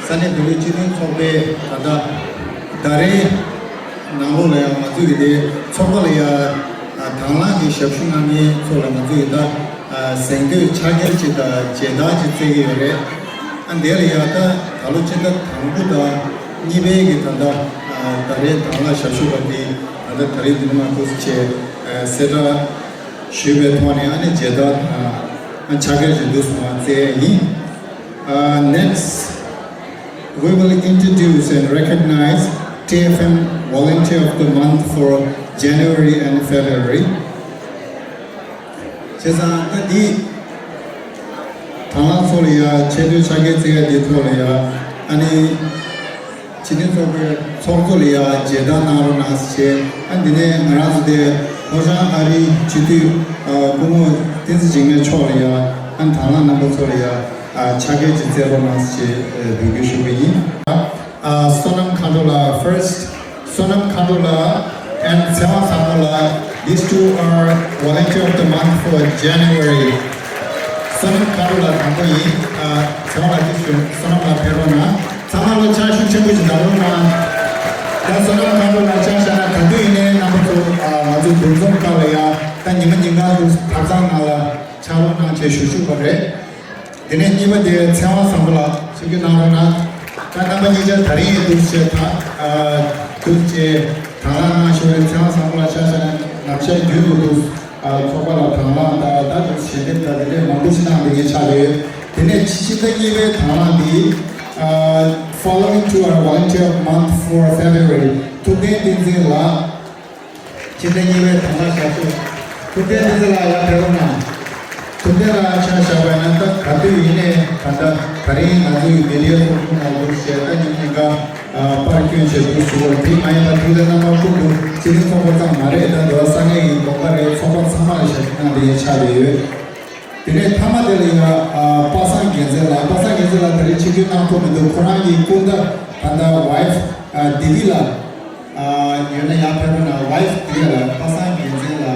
Sunny Village Sobe, Dare, Namula, Mazudi, Somalia, Talani, Shapshunami, Solamazuda, Sengu, Chagachita, Jedaj, and there Yata, Taluchita, Tanguda, Nibegitanda, Dare, Tala, Shashubati, and the Taridima, Seta, Shubetwani, and Jedad, and Chagachidusma, there. Next, we will introduce and recognize TAFM Volunteer of the Month for January and February. Chesa di Tala Solia, Chedu Chagetia di Tolia, Ani Chinisobe Sortolia, Jedana Nasche, and the name Razde, Hoja Ari Chitu, Kumo Tinzing Cholia, and Tala Nabosolia. Chagage Zeronas Bugushubi. Sonam Kandola first. Sonam Kandola and Sewa Samola. These two are volunteer of the month for January. Sonam Kandola Kamboyi, Sewa Sonam La Perona. Samala Chashu Chambus Daruma. Sonam Kandola Chashana Kanduine, number 2, Mazu Buzum Kalaya, Tanimanga, Tazanala, Chalona Cheshu Pare. Dine niba de Sewa Sambala, Sugi Narana, Kanamanija Tari Duseta, Dulce, Tarana, Shuri, Sewa Sambala Chashan, Naksha Judu, Kopala Tana, that is Shedita, the Mabusina, the Chale, Dine Chichita Give Tanadi, following to our volunteer month for February. Today is the La Chitagive Tana Shatu. Today is the La Perona. Tundera Chashavananta, Katuine, Kanda, Karin, Azu, Melia, Sheta, Niga, Parkin, Shetu, Pimaya, Tudana, Kudu, Chili Fokota, Mareta, Dosane, Bokare, Fokot Sama, the Chade. Tine Tamadelia, Pasa Genzela, Trichikin, the Korani, Kunda, and the wife, Divila, Yuna wife, Divila, Pasa Genzela.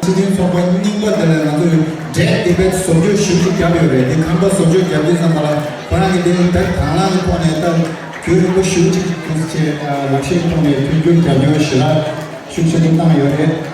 Sitting for one number than Jack Tibet soldier shooting cabaret, the Kamba soldier cabins and Parangin, Tana, Poneta, Curable shooting, Lakshin from a Pingu Cabin Shila, shooting down your head.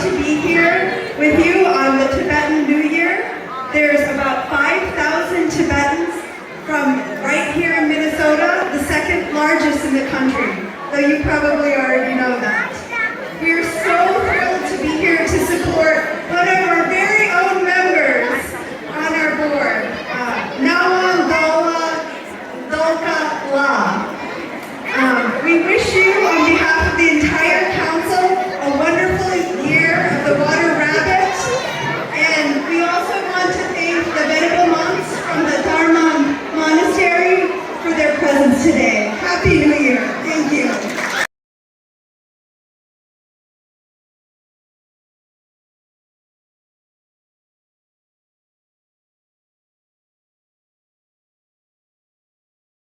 to be here with you on the Tibetan New Year. There's about 5,000 Tibetans from right here in Minnesota, the second largest in the country, though you probably already know that. We are so thrilled to be here to support one of our very own members on our board, Nawang Dola Dolka La. We wish